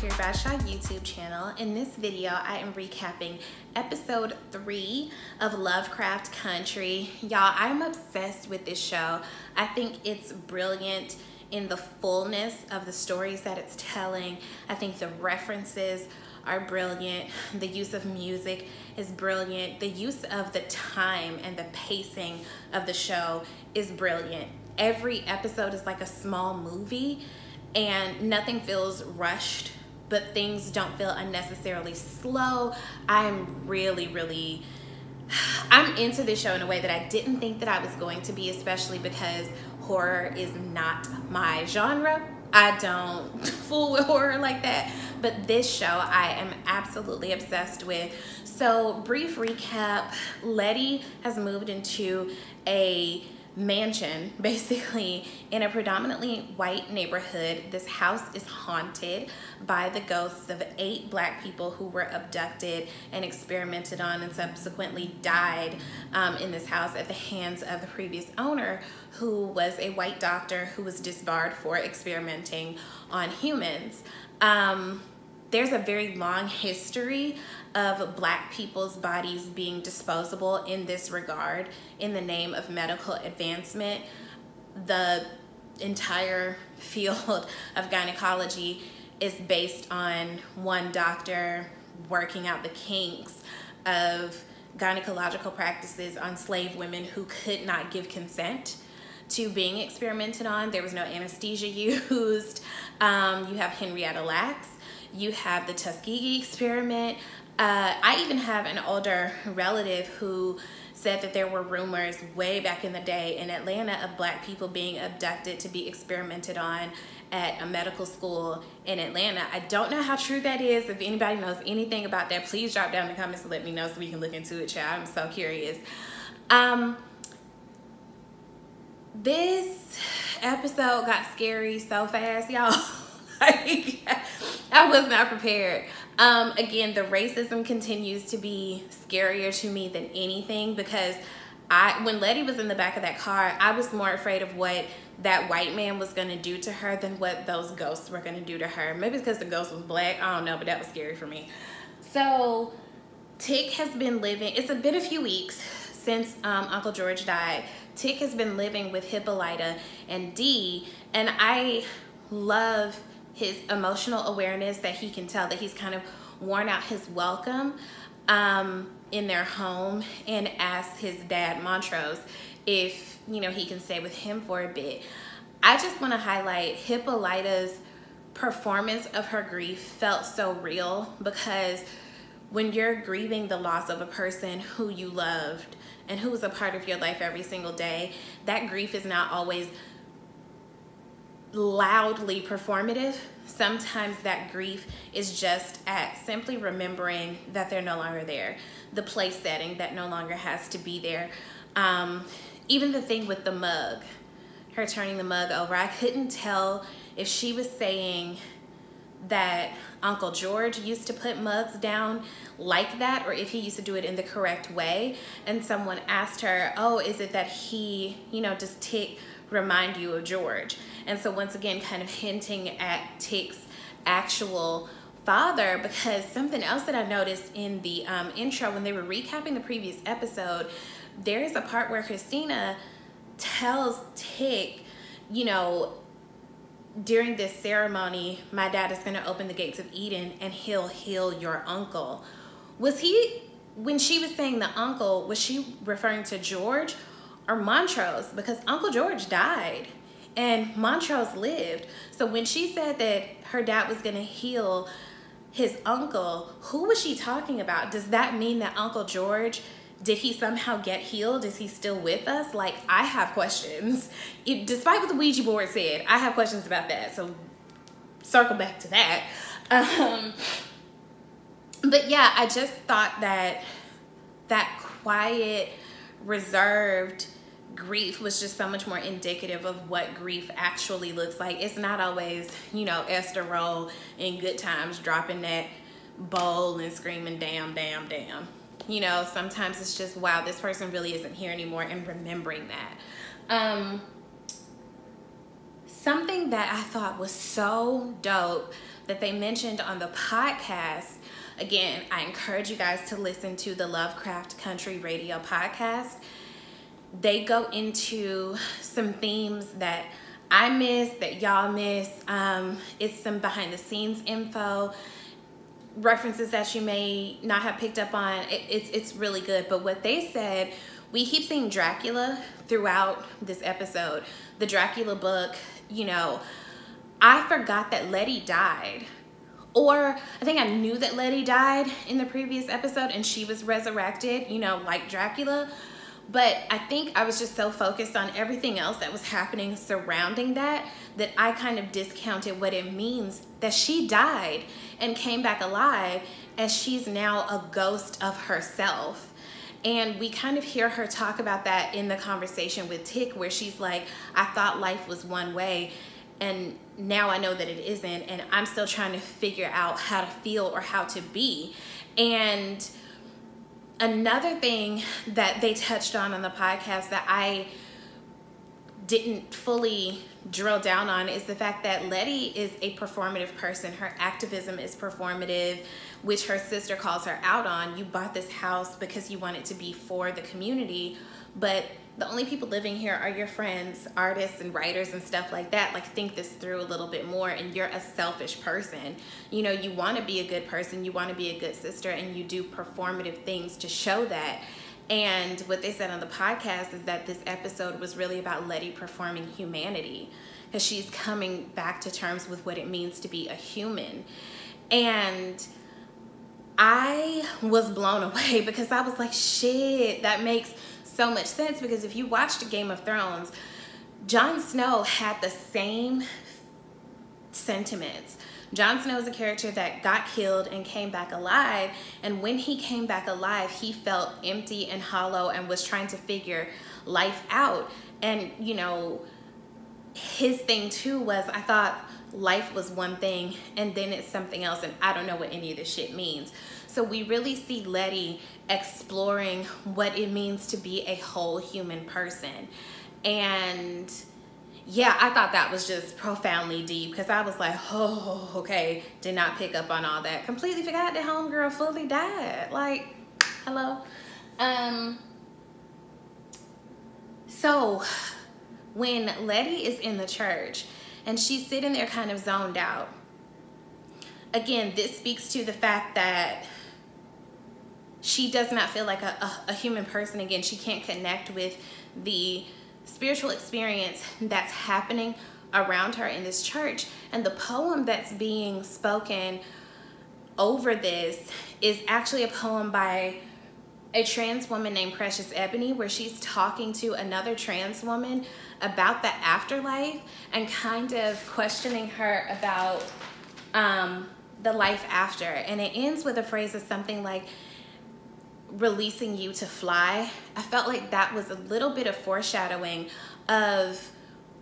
Mercury Bradshaw YouTube channel. In this video, I am recapping episode 3 of Lovecraft Country. Y'all, I'm obsessed with this show. I think it's brilliant in the fullness of the stories that it's telling. I think the references are brilliant. The use of music is brilliant. The use of the time and the pacing of the show is brilliant. Every episode is like a small movie, and nothing feels rushed, but things don't feel unnecessarily slow. I'm into this show in a way that I didn't think that I was going to be, especially because horror is not my genre. I don't fool with horror like that, but this show I am absolutely obsessed with. So, brief recap, Letty has moved into a mansion, basically, in a predominantly white neighborhood. This house is haunted by the ghosts of 8 black people who were abducted and experimented on and subsequently died in this house at the hands of the previous owner, who was a white doctor who was disbarred for experimenting on humans. There's a very long history of black people's bodies being disposable in this regard in the name of medical advancement. The entire field of gynecology is based on one doctor working out the kinks of gynecological practices on slave women who could not give consent to being experimented on. There was no anesthesia used. You have Henrietta Lacks. You have the Tuskegee experiment. I even have an older relative who said that there were rumors way back in the day in Atlanta of black people being abducted to be experimented on at a medical school in Atlanta. I don't know how true that is. If anybody knows anything about that, please drop down in the comments and let me know so we can look into it, child. I'm so curious. This episode got scary so fast, y'all. Like, I was not prepared. Again, the racism continues to be scarier to me than anything, because when Letty was in the back of that car, I was more afraid of what that white man was going to do to her than what those ghosts were going to do to her. Maybe it's because the ghost was black. I don't know, but that was scary for me. So Tick has been living, it's been a few weeks since Uncle George died. Tick has been living with Hippolyta and Dee, and I love his emotional awareness that he can tell that he's kind of worn out his welcome in their home, and asks his dad Montrose if he can stay with him for a bit. I just want to highlight Hippolyta's performance of her grief felt so real, because when you're grieving the loss of a person who you loved and who was a part of your life every single day, that grief is not always loudly performative. Sometimes that grief is just at simply remembering that they're no longer there, the place setting that no longer has to be there. Even the thing with the mug, her turning the mug over, I couldn't tell if she was saying that Uncle George used to put mugs down like that, or if he used to do it in the correct way. And someone asked her, oh, is it that he, does Tick remind you of George? And so once again, kind of hinting at Tick's actual father, because something else that I noticed in the intro when they were recapping the previous episode, there is a part where Christina tells Tick, during this ceremony, my dad is going to open the gates of Eden and he'll heal your uncle. When she was saying the uncle, was she referring to George or Montrose? Because Uncle George died and Montrose lived. So when she said that her dad was going to heal his uncle, who was she talking about? Does that mean that Uncle George, did he somehow get healed? Is he still with us? Like, I have questions. Despite what the Ouija board said, I have questions about that. So circle back to that. But yeah, I just thought that quiet, reserved grief was just so much more indicative of what grief actually looks like. It's not always, Esther Roll in Good Times dropping that bowl and screaming, damn, damn, damn. Sometimes it's just, wow, this person really isn't here anymore, and remembering that. Something that I thought was so dope that they mentioned on the podcast. Again, I encourage you guys to listen to the Lovecraft Country Radio podcast. They go into some themes that I miss, that y'all miss. It's some behind the scenes info, references that you may not have picked up on. It's really good. But what they said, we keep seeing Dracula throughout this episode. The Dracula book, you know, I forgot that Letty died. Or I think I knew that Letty died in the previous episode and she was resurrected, you know, like Dracula. But I think I was just so focused on everything else that was happening surrounding that I kind of discounted what it means that she died and came back alive, as she's now a ghost of herself. And we kind of hear her talk about that in the conversation with Tick, where she's like, I thought life was one way, and now I know that it isn't, and I'm still trying to figure out how to feel or how to be. And another thing that they touched on the podcast that I didn't fully drill down on is the fact that Letty is a performative person. Her activism is performative, which her sister calls her out on. You bought this house because you want it to be for the community, but the only people living here are your friends, artists and writers and stuff like that. Like, think this through a little bit more, and you're a selfish person. You know, you want to be a good person, you want to be a good sister, and you do performative things to show that. And what they said on the podcast is that this episode was really about Letty performing humanity, because she's coming back to terms with what it means to be a human. And I was blown away, because I was like, shit, that makes so much sense. Because if you watched Game of Thrones, Jon Snow had the same sentiments. Jon Snow is a character that got killed and came back alive, and when he came back alive, he felt empty and hollow and was trying to figure life out. And you know, his thing too was, I thought life was one thing and then it's something else, and I don't know what any of this shit means. So we really see Letty exploring what it means to be a whole human person. And yeah, I thought that was just profoundly deep, because I was like, oh, okay, did not pick up on all that. Completely forgot that homegirl fully died. Like, hello? So when Letty is in the church and she's sitting there kind of zoned out, again, this speaks to the fact that she does not feel like a human person again. She can't connect with the spiritual experience that's happening around her in this church. And the poem that's being spoken over this is actually a poem by a trans woman named Precious Ebony, where she's talking to another trans woman about the afterlife and kind of questioning her about the life after. And it ends with a phrase of something like, releasing you to fly. I felt like that was a little bit of foreshadowing of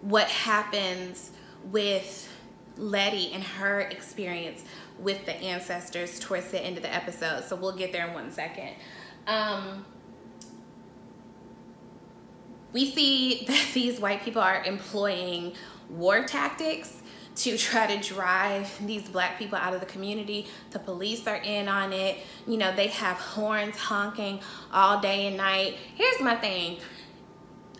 what happens with Letty and her experience with the ancestors towards the end of the episode. So we'll get there in 1 second. We see that these white people are employing war tactics to try to drive these black people out of the community. The police are in on it. You know, they have horns honking all day and night. Here's my thing.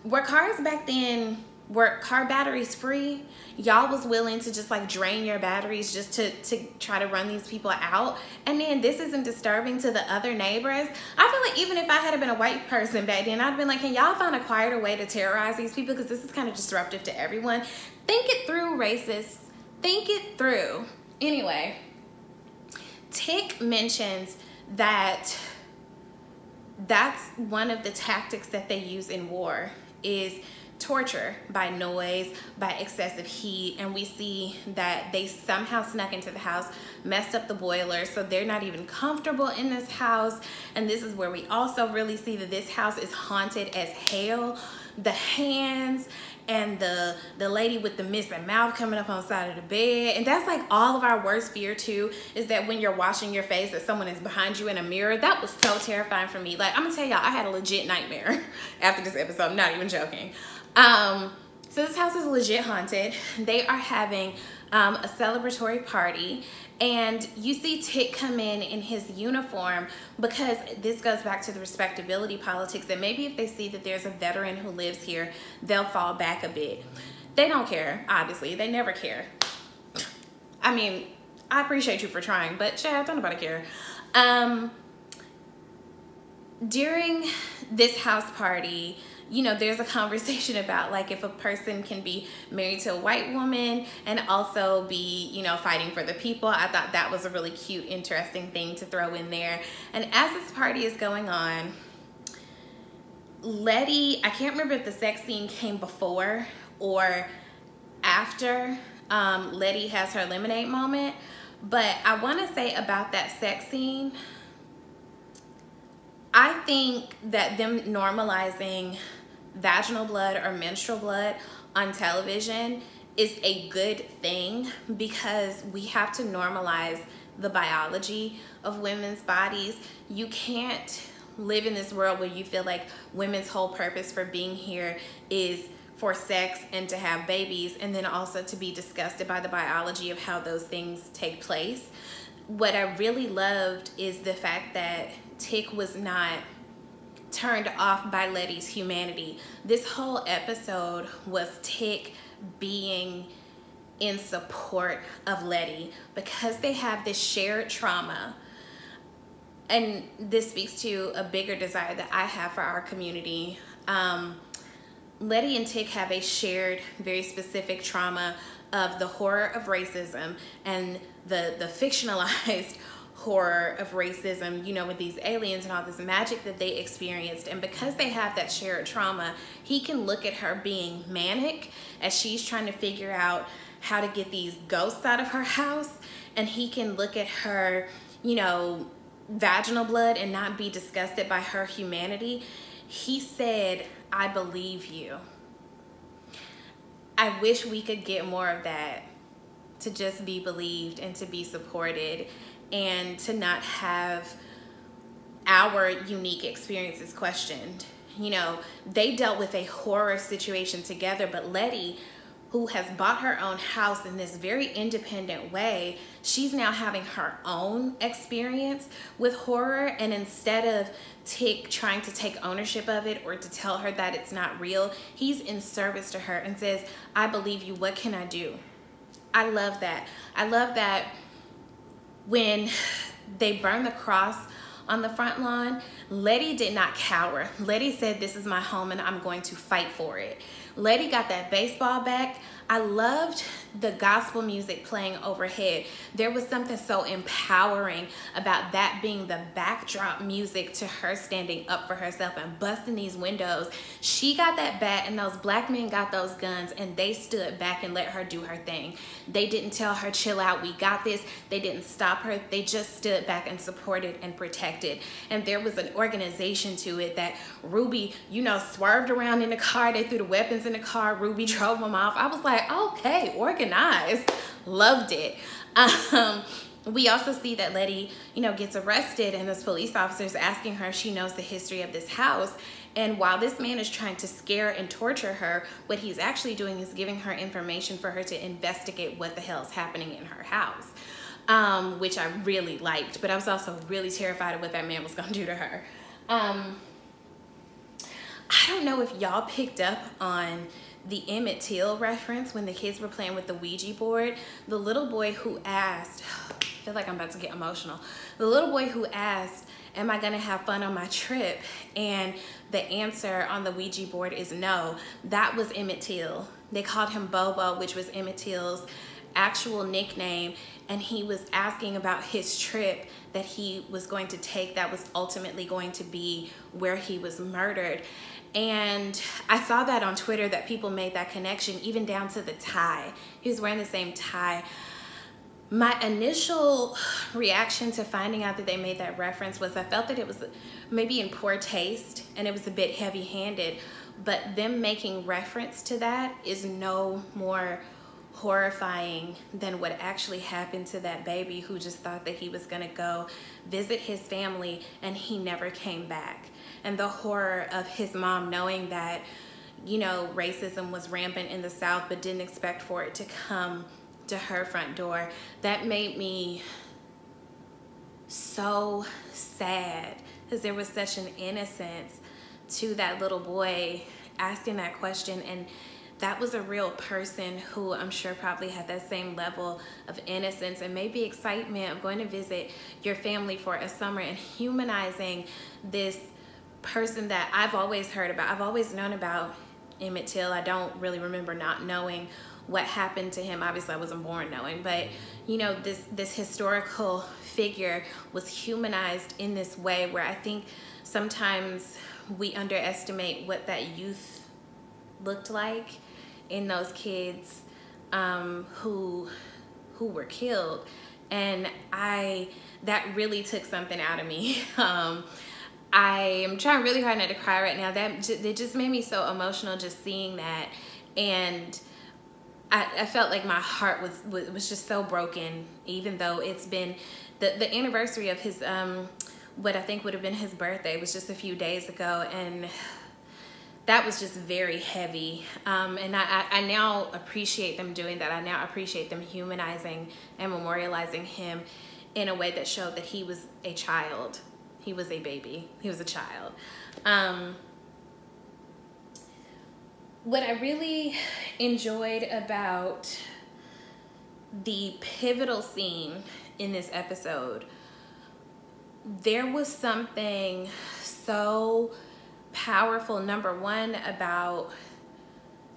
Were cars back then, were car batteries free? Y'all was willing to just like drain your batteries just to try to run these people out? And then this isn't disturbing to the other neighbors? I feel like even if I had been a white person back then, I'd been like, can y'all find a quieter way to terrorize these people? Because this is kind of disruptive to everyone. Think it through, racists. Think it through. Anyway, Tick mentions that that's one of the tactics that they use in war, is torture by noise, by excessive heat. And we see that they somehow snuck into the house, messed up the boiler, so they're not even comfortable in this house. And this is where we also really see that this house is haunted as hell. The hands and the lady with the missing mouth coming up on the side of the bed. And that's like all of our worst fear too, is that when you're washing your face that someone is behind you in a mirror. That was so terrifying for me. Like, I'm gonna tell y'all, I had a legit nightmare after this episode. I'm not even joking. So this house is legit haunted. They are having a celebratory party, and you see Tick come in his uniform, because this goes back to the respectability politics, that maybe if they see that there's a veteran who lives here, they'll fall back a bit. They don't care, obviously. They never care. I mean, I appreciate you for trying, but Chad, don't nobody care. During this house party, you know, there's a conversation about like if a person can be married to a white woman and also be, you know, fighting for the people. I thought that was a really cute, interesting thing to throw in there. And as this party is going on, Letty, I can't remember if the sex scene came before or after Letty has her lemonade moment, but I want to say about that sex scene, I think that them normalizing vaginal blood or menstrual blood on television is a good thing, because we have to normalize the biology of women's bodies. You can't live in this world where you feel like women's whole purpose for being here is for sex and to have babies, and then also to be disgusted by the biology of how those things take place. What I really loved is the fact that Tick was not turned off by Letty's humanity. This whole episode was Tick being in support of Letty, because they have this shared trauma. And this speaks to a bigger desire that I have for our community. Letty and Tick have a shared, very specific trauma of the horror of racism and the fictionalized horror of racism, you know, with these aliens and all this magic that they experienced. And because they have that shared trauma, he can look at her being manic as she's trying to figure out how to get these ghosts out of her house, and he can look at her, you know, vaginal blood and not be disgusted by her humanity. He said, "I believe you." I wish we could get more of that, to just be believed and to be supported, and to not have our unique experiences questioned. You know, they dealt with a horror situation together, but Letty, who has bought her own house in this very independent way, she's now having her own experience with horror. And instead of Tick trying to take ownership of it or to tell her that it's not real, he's in service to her and says, "I believe you, what can I do?" I love that. I love that when they burned the cross on the front lawn, Letty did not cower. Letty said, "This is my home and I'm going to fight for it." Letty got that baseball bat. I loved the gospel music playing overhead. There was something so empowering about that being the backdrop music to her standing up for herself and busting these windows. She got that bat and those black men got those guns, and they stood back and let her do her thing. They didn't tell her, "Chill out, we got this." They didn't stop her. They just stood back and supported and protected. And there was an organization to it that Ruby, you know, swerved around in the car. They threw the weapons in the car. Ruby drove them off. I was like, okay, organized. Loved it. We also see that Letty, you know, gets arrested, and this police officer is asking her if she knows the history of this house. And while this man is trying to scare and torture her, what he's actually doing is giving her information for her to investigate what the hell is happening in her house, which I really liked. But I was also really terrified of what that man was going to do to her. I don't know if y'all picked up on the Emmett Till reference when the kids were playing with the Ouija board. The little boy who asked, I feel like I'm about to get emotional. The little boy who asked, "Am I gonna have fun on my trip?" And the answer on the Ouija board is no. That was Emmett Till. They called him Bobo, which was Emmett Till's actual nickname. And he was asking about his trip that he was going to take that was ultimately going to be where he was murdered. And I saw that on Twitter, that people made that connection, even down to the tie. He was wearing the same tie. My initial reaction to finding out that they made that reference was I felt that it was maybe in poor taste and it was a bit heavy-handed, but them making reference to that is no more horrifying than what actually happened to that baby who just thought that he was gonna go visit his family and he never came back. And the horror of his mom knowing that, you know, racism was rampant in the South, but didn't expect for it to come to her front door, that made me so sad, because there was such an innocence to that little boy asking that question. And that was a real person who I'm sure probably had that same level of innocence and maybe excitement of going to visit your family for a summer and humanizing this person that I've always heard about. I've always known about Emmett Till. I don't really remember not knowing what happened to him. Obviously I wasn't born knowing, but you know, this historical figure was humanized in this way where I think sometimes we underestimate what that youth looked like in those kids who were killed. And that really took something out of me. I am trying really hard not to cry right now. It just made me so emotional just seeing that. And I felt like my heart was just so broken, even though it's been the anniversary of his what I think would have been his birthday was just a few days ago, and that was just very heavy. And I now appreciate them doing that. I now appreciate them humanizing and memorializing him in a way that showed that he was a child. He was a baby. He was a child. What I really enjoyed about the pivotal scene in this episode, there was something so powerful, number one, about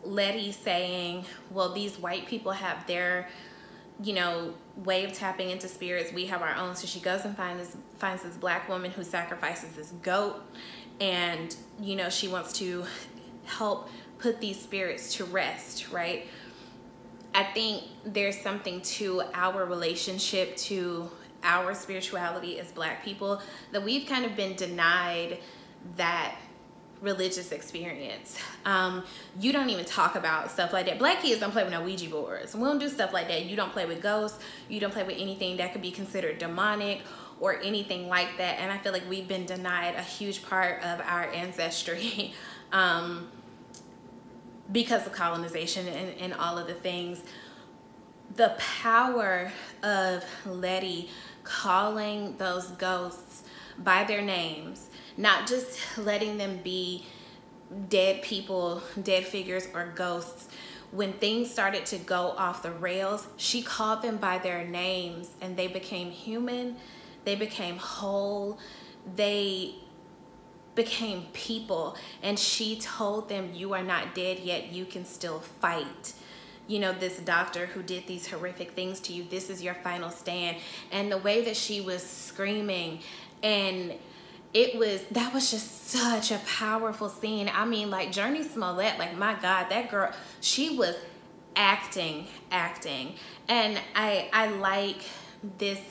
Letty saying, well, these white people have their, you know, way of tapping into spirits. We have our own. So she goes and finds this black woman who sacrifices this goat, and, you know, she wants to help put these spirits to rest, right? I think there's something to our relationship to our spirituality as black people, that we've kind of been denied that religious experience. You don't even talk about stuff like that. Black kids don't play with no Ouija boards. We don't do stuff like that. You don't play with ghosts. You don't play with anything that could be considered demonic or anything like that. And I feel like we've been denied a huge part of our ancestry because of colonization and all of the things. The power of Letty calling those ghosts by their names, not just letting them be dead people, dead figures, or ghosts. When things started to go off the rails, she called them by their names, and they became human, they became whole, they became people. And she told them, you are not dead yet, you can still fight. You know, this doctor who did these horrific things to you, this is your final stand. And the way that she was screaming, and that was just such a powerful scene. I mean, like Journey Smollett, like, my God, that girl, she was acting. And I like this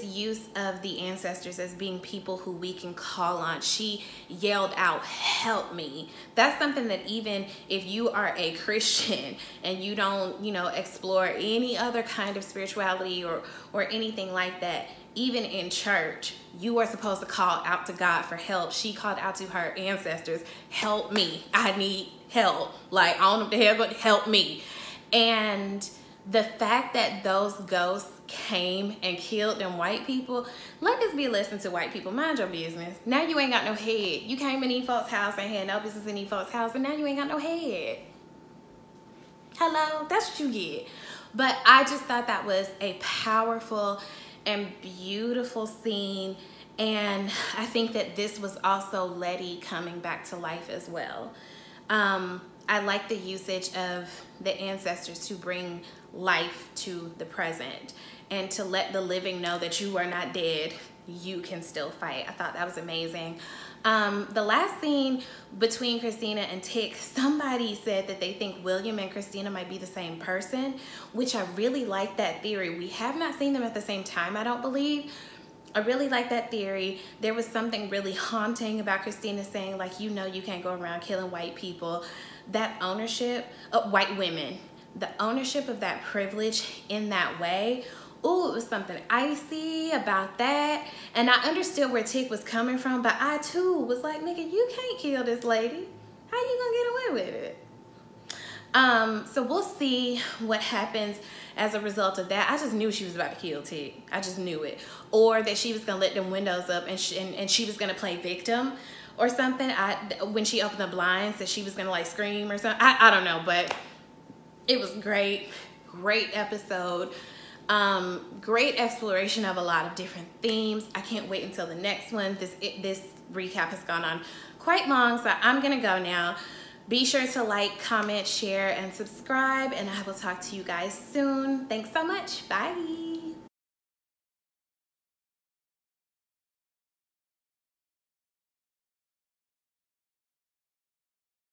use of the ancestors as being people who we can call on. She yelled out, help me. That's something that even if you are a Christian and you don't, you know, explore any other kind of spirituality or anything like that, even in church, you are supposed to call out to God for help. She called out to her ancestors, help me, I need help. Like, I don't know what the hell, but help me. And the fact that those ghosts came and killed them white people, let this be a lesson to white people. Mind your business. Now you ain't got no head. You came in these folks' house and had no business in these folks' house, and now you ain't got no head. Hello? That's what you get. But I just thought that was a powerful and beautiful scene. And I think that this was also Letty coming back to life as well. I like the usage of the ancestors to bring life to the present and to let the living know that you are not dead, you can still fight. I thought that was amazing. The last scene between Christina and Tick, somebody said that they think William and Christina might be the same person, which I really like that theory. We have not seen them at the same time, I don't believe. I really like that theory. There was something really haunting about Christina saying, like, you know, you can't go around killing white people. That ownership of white women, the ownership of that privilege in that way, ooh, it was something icy about that. And I understood where Tick was coming from, but I too was like, nigga, you can't kill this lady. How you gonna get away with it? So we'll see what happens as a result of that. I just knew she was about to kill Tig. I just knew it. Or that she was gonna let them windows up and she was gonna play victim or something. When she opened the blinds, that she was gonna like scream or something. I don't know, but it was great. Great episode. Great exploration of a lot of different themes. I can't wait until the next one. This recap has gone on quite long, so I'm gonna go now. Be sure to like, comment, share, and subscribe, and I will talk to you guys soon. Thanks so much. Bye.